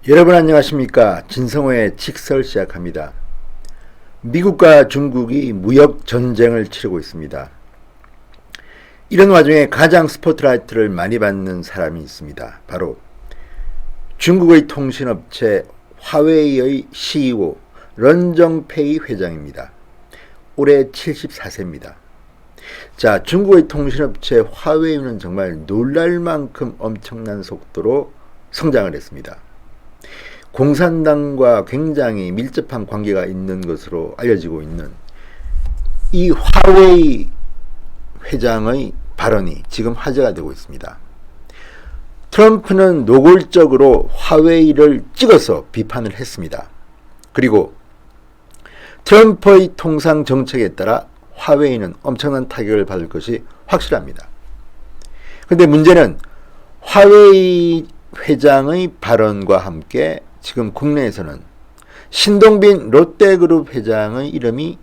여러분 안녕하십니까? 진성호의 직설 시작합니다. 미국과 중국이 무역 전쟁을 치르고 있습니다. 이런 와중에 가장 스포트라이트를 많이 받는 사람이 있습니다. 바로 중국의 통신업체 화웨이의 CEO 런정페이 회장입니다. 올해 74세입니다. 자, 중국의 통신업체 화웨이는 정말 놀랄 만큼 엄청난 속도로 성장을 했습니다. 공산당과 굉장히 밀접한 관계가 있는 것으로 알려지고 있는 이 화웨이 회장의 발언이 지금 화제가 되고 있습니다. 트럼프는 노골적으로 화웨이를 찍어서 비판을 했습니다. 그리고 트럼프의 통상 정책에 따라 화웨이는 엄청난 타격을 받을 것이 확실합니다. 그런데 문제는 화웨이 회장의 발언과 함께 지금 국내에서는 신동빈 롯데그룹 회장의 이름이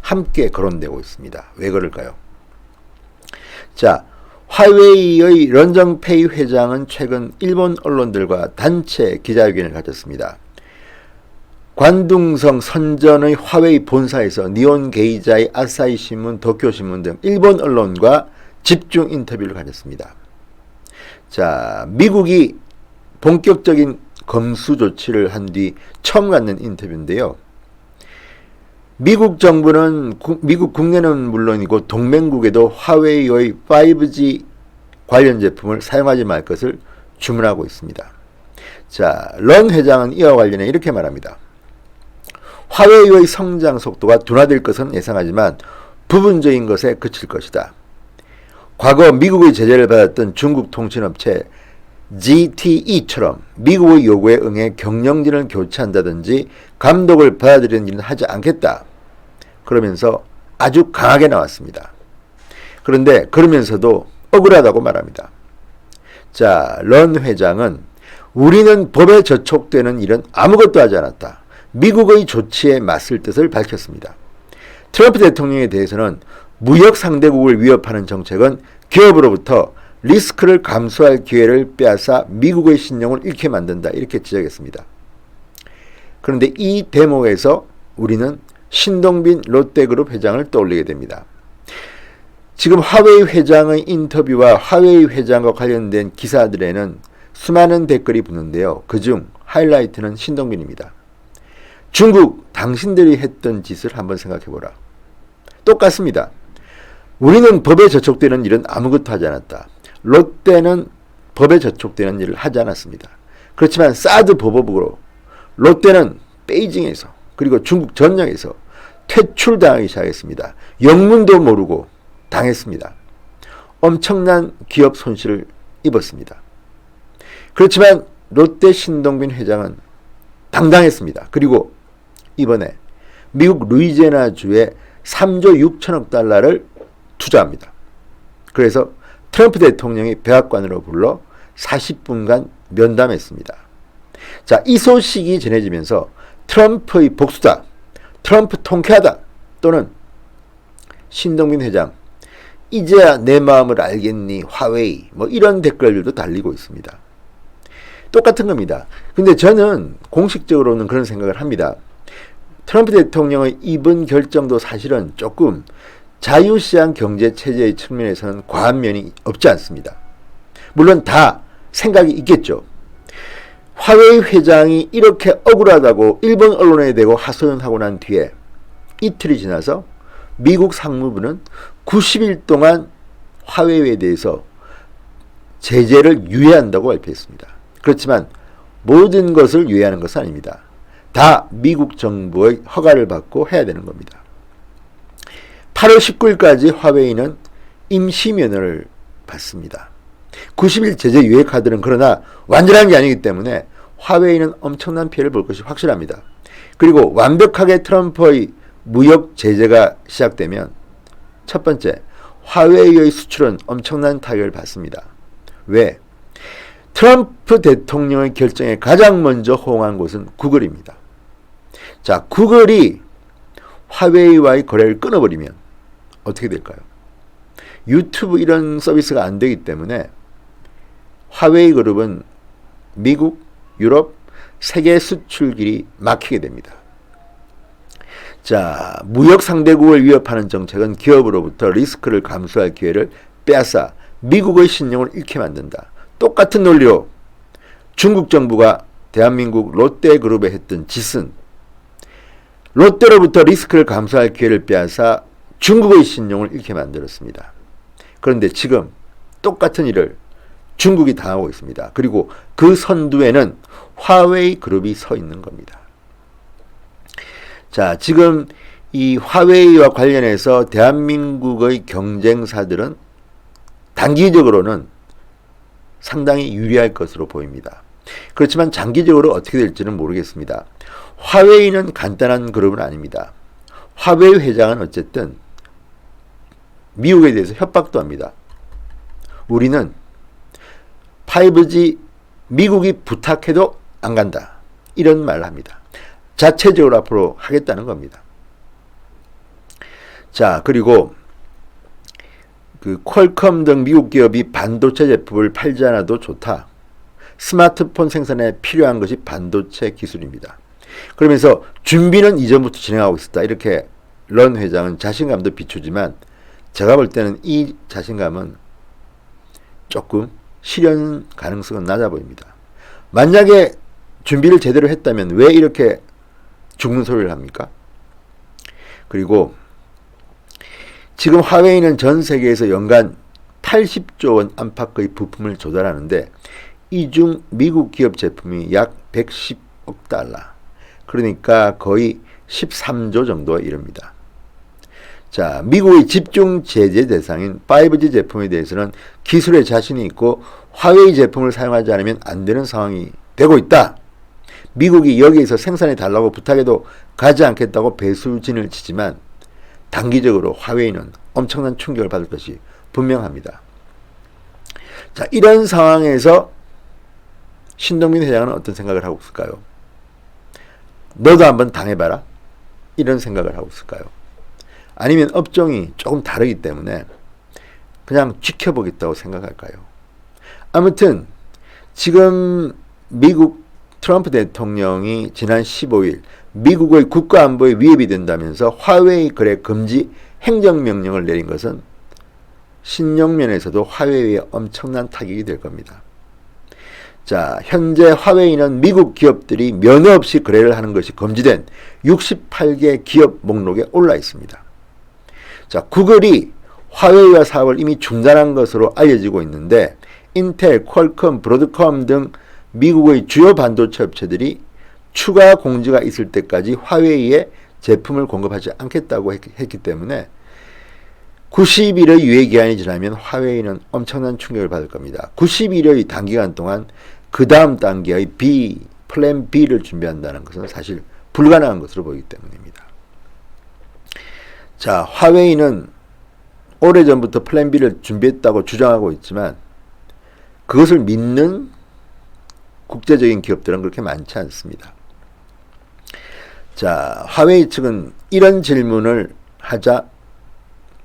함께 거론되고 있습니다. 왜 그럴까요? 자, 화웨이의 런정페이 회장은 최근 일본 언론들과 단체 기자회견을 가졌습니다. 관둥성 선전의 화웨이 본사에서 니온 게이자이, 아사히 신문, 도쿄 신문 등 일본 언론과 집중 인터뷰를 가졌습니다. 자, 미국이 본격적인 검수 조치를 한 뒤 처음 갖는 인터뷰인데요. 미국 정부는 미국 국내는 물론이고 동맹국에도 화웨이의 5G 관련 제품을 사용하지 말 것을 주문하고 있습니다. 자, 런 회장은 이와 관련해 이렇게 말합니다. 화웨이의 성장 속도가 둔화될 것은 예상하지만 부분적인 것에 그칠 것이다. 과거 미국의 제재를 받았던 중국 통신업체 ZTE처럼 미국의 요구에 응해 경영진을 교체한다든지 감독을 받아들이는 일은 하지 않겠다. 그러면서 아주 강하게 나왔습니다. 그런데 그러면서도 억울하다고 말합니다. 자, 런 회장은 우리는 법에 저촉되는 일은 아무것도 하지 않았다. 미국의 조치에 맞설 뜻을 밝혔습니다. 트럼프 대통령에 대해서는 무역 상대국을 위협하는 정책은 기업으로부터 리스크를 감수할 기회를 빼앗아 미국의 신용을 잃게 만든다. 이렇게 지적했습니다. 그런데 이 대목에서 우리는 신동빈 롯데그룹 회장을 떠올리게 됩니다. 지금 화웨이 회장의 인터뷰와 화웨이 회장과 관련된 기사들에는 수많은 댓글이 붙는데요. 그중 하이라이트는 신동빈입니다. 중국, 당신들이 했던 짓을 한번 생각해보라. 똑같습니다. 우리는 법에 저촉되는 일은 아무것도 하지 않았다. 롯데는 법에 저촉되는 일을 하지 않았습니다. 그렇지만 사드 보복으로 롯데는 베이징에서 그리고 중국 전역에서 퇴출당하기 시작했습니다. 영문도 모르고 당했습니다. 엄청난 기업 손실을 입었습니다. 그렇지만 롯데 신동빈 회장은 당당했습니다. 그리고 이번에 미국 루이지애나주에 3조 6천억 달러를 투자합니다. 그래서 트럼프 대통령이 백악관으로 불러 40분간 면담했습니다. 자, 이 소식이 전해지면서 트럼프의 복수다, 트럼프 통쾌하다, 또는 신동빈 회장, 이제야 내 마음을 알겠니, 화웨이, 뭐 이런 댓글들도 달리고 있습니다. 똑같은 겁니다. 근데 저는 공식적으로는 그런 생각을 합니다. 트럼프 대통령의 이번 결정도 사실은 조금 자유시장 경제체제의 측면에서는 과한 면이 없지 않습니다. 물론 다 생각이 있겠죠. 화웨이 회장이 이렇게 억울하다고 일본 언론에 대고 하소연하고 난 뒤에 이틀이 지나서 미국 상무부는 90일 동안 화웨이에 대해서 제재를 유예한다고 발표했습니다. 그렇지만 모든 것을 유예하는 것은 아닙니다. 다 미국 정부의 허가를 받고 해야 되는 겁니다. 8월 19일까지 화웨이는 임시 면허를 받습니다. 90일 제재 유예 카드는 그러나 완전한 게 아니기 때문에 화웨이는 엄청난 피해를 볼 것이 확실합니다. 그리고 완벽하게 트럼프의 무역 제재가 시작되면 첫 번째, 화웨이의 수출은 엄청난 타격을 받습니다. 왜? 트럼프 대통령의 결정에 가장 먼저 호응한 곳은 구글입니다. 자, 구글이 화웨이와의 거래를 끊어버리면 어떻게 될까요? 유튜브 이런 서비스가 안 되기 때문에 화웨이 그룹은 미국, 유럽, 세계 수출길이 막히게 됩니다. 자, 무역 상대국을 위협하는 정책은 기업으로부터 리스크를 감수할 기회를 빼앗아 미국의 신용을 잃게 만든다. 똑같은 논리로 중국 정부가 대한민국 롯데그룹에 했던 짓은 롯데로부터 리스크를 감수할 기회를 빼앗아 중국의 신용을 잃게 만들었습니다. 그런데 지금 똑같은 일을 중국이 당하고 있습니다. 그리고 그 선두에는 화웨이 그룹이 서 있는 겁니다. 자, 지금 이 화웨이와 관련해서 대한민국의 경쟁사들은 단기적으로는 상당히 유리할 것으로 보입니다. 그렇지만 장기적으로 어떻게 될지는 모르겠습니다. 화웨이는 간단한 그룹은 아닙니다. 화웨이 회장은 어쨌든 미국에 대해서 협박도 합니다. 우리는 5G 미국이 부탁해도 안 간다. 이런 말을 합니다. 자체적으로 앞으로 하겠다는 겁니다. 자, 그리고 그 퀄컴 등 미국 기업이 반도체 제품을 팔지 않아도 좋다. 스마트폰 생산에 필요한 것이 반도체 기술입니다. 그러면서 준비는 이전부터 진행하고 있었다. 이렇게 런 회장은 자신감도 비추지만 제가 볼 때는 이 자신감은 조금 실현 가능성은 낮아 보입니다. 만약에 준비를 제대로 했다면 왜 이렇게 죽는 소리를 합니까? 그리고 지금 화웨이는 전 세계에서 연간 80조 원 안팎의 부품을 조달하는데 이 중 미국 기업 제품이 약 110억 달러. 그러니까 거의 13조 정도에 이릅니다. 자, 미국의 집중 제재 대상인 5G 제품에 대해서는 기술에 자신이 있고 화웨이 제품을 사용하지 않으면 안 되는 상황이 되고 있다. 미국이 여기에서 생산해 달라고 부탁해도 가지 않겠다고 배수진을 치지만 단기적으로 화웨이는 엄청난 충격을 받을 것이 분명합니다. 자, 이런 상황에서 신동빈 회장은 어떤 생각을 하고 있을까요? 너도 한번 당해봐라. 이런 생각을 하고 있을까요? 아니면 업종이 조금 다르기 때문에 그냥 지켜보겠다고 생각할까요? 아무튼 지금 미국 트럼프 대통령이 지난 15일 미국의 국가안보에 위협이 된다면서 화웨이 거래 금지 행정명령을 내린 것은 신용면에서도 화웨이에 엄청난 타격이 될 겁니다. 자, 현재 화웨이는 미국 기업들이 면허 없이 거래를 하는 것이 금지된 68개 기업 목록에 올라 있습니다. 자, 구글이 화웨이와 사업을 이미 중단한 것으로 알려지고 있는데 인텔, 퀄컴, 브로드컴 등 미국의 주요 반도체 업체들이 추가 공지가 있을 때까지 화웨이에 제품을 공급하지 않겠다고 했기 때문에 90일의 유예기한이 지나면 화웨이는 엄청난 충격을 받을 겁니다. 90일의 단기간 동안 그 다음 단계의 플랜 B를 준비한다는 것은 사실 불가능한 것으로 보이기 때문입니다. 자, 화웨이는 오래전부터 플랜 B를 준비했다고 주장하고 있지만 그것을 믿는 국제적인 기업들은 그렇게 많지 않습니다. 자, 화웨이 측은 이런 질문을 하자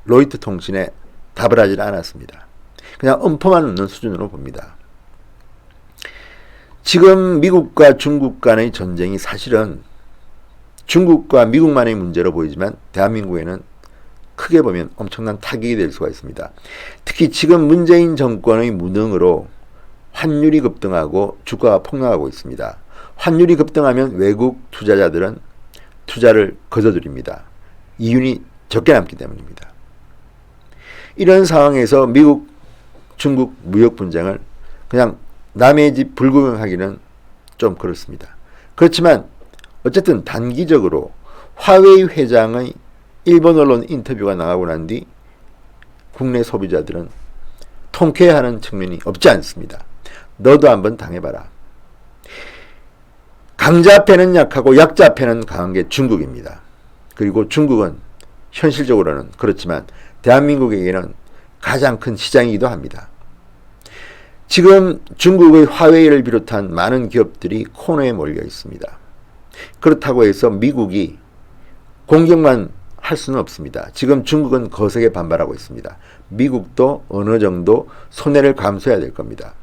로이터 통신에 답을 하지 않았습니다. 그냥 음포만 넣는 수준으로 봅니다. 지금 미국과 중국 간의 전쟁이 사실은 중국과 미국만의 문제로 보이지만 대한민국에는 크게 보면 엄청난 타격이 될 수가 있습니다. 특히 지금 문재인 정권의 무능으로 환율이 급등하고 주가가 폭락하고 있습니다. 환율이 급등하면 외국 투자자들은 투자를 거둬들입니다. 이윤이 적게 남기 때문입니다. 이런 상황에서 미국, 중국 무역 분쟁을 그냥 남의 집 불구경하기는 좀 그렇습니다. 그렇지만 어쨌든 단기적으로 화웨이 회장의 일본 언론 인터뷰가 나가고 난 뒤 국내 소비자들은 통쾌해하는 측면이 없지 않습니다. 너도 한번 당해봐라. 강자 앞에는 약하고 약자 앞에는 강한 게 중국입니다. 그리고 중국은 현실적으로는 그렇지만 대한민국에게는 가장 큰 시장이기도 합니다. 지금 중국의 화웨이를 비롯한 많은 기업들이 코너에 몰려 있습니다. 그렇다고 해서 미국이 공격만 할 수는 없습니다. 지금 중국은 거세게 반발하고 있습니다. 미국도 어느 정도 손해를 감수해야 될 겁니다.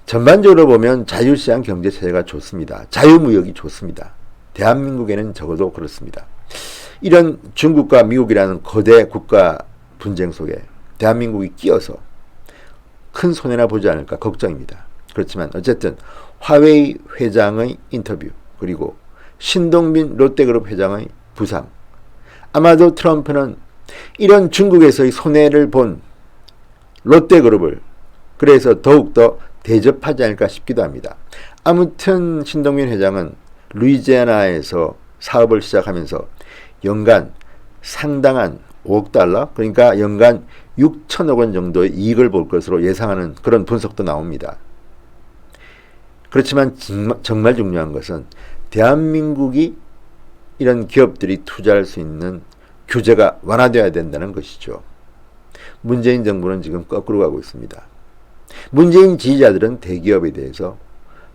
전반적으로 보면 자유시장 경제체제가 좋습니다. 자유무역이 좋습니다. 대한민국에는 적어도 그렇습니다. 이런 중국과 미국이라는 거대 국가 분쟁 속에 대한민국이 끼어서 큰 손해나 보지 않을까 걱정입니다. 그렇지만 어쨌든 화웨이 회장의 인터뷰, 그리고 신동빈 롯데그룹 회장의 부상, 아마도 트럼프는 이런 중국에서의 손해를 본 롯데그룹을 그래서 더욱더 대접하지 않을까 싶기도 합니다. 아무튼 신동빈 회장은 루이지애나에서 사업을 시작하면서 연간 상당한 5억 달러, 그러니까 연간 6천억 원 정도의 이익을 볼 것으로 예상하는 그런 분석도 나옵니다. 그렇지만 정말 중요한 것은 대한민국이 이런 기업들이 투자할 수 있는 규제가 완화되어야 된다는 것이죠. 문재인 정부는 지금 거꾸로 가고 있습니다. 문재인 지지자들은 대기업에 대해서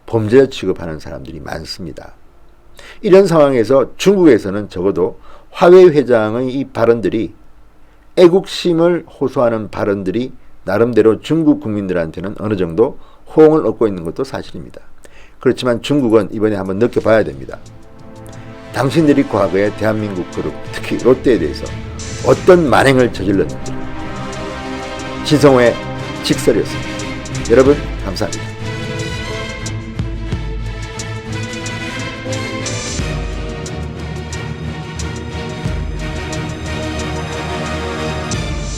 범죄자 취급하는 사람들이 많습니다. 이런 상황에서 중국에서는 적어도 화웨이 회장의 이 발언들이, 애국심을 호소하는 발언들이 나름대로 중국 국민들한테는 어느 정도 호응을 얻고 있는 것도 사실입니다. 그렇지만 중국은 이번에 한번 느껴봐야 됩니다. 당신들이 과거에 대한민국 그룹, 특히 롯데에 대해서 어떤 만행을 저질렀는지. 신성호의 직설이었습니다. 여러분 감사합니다.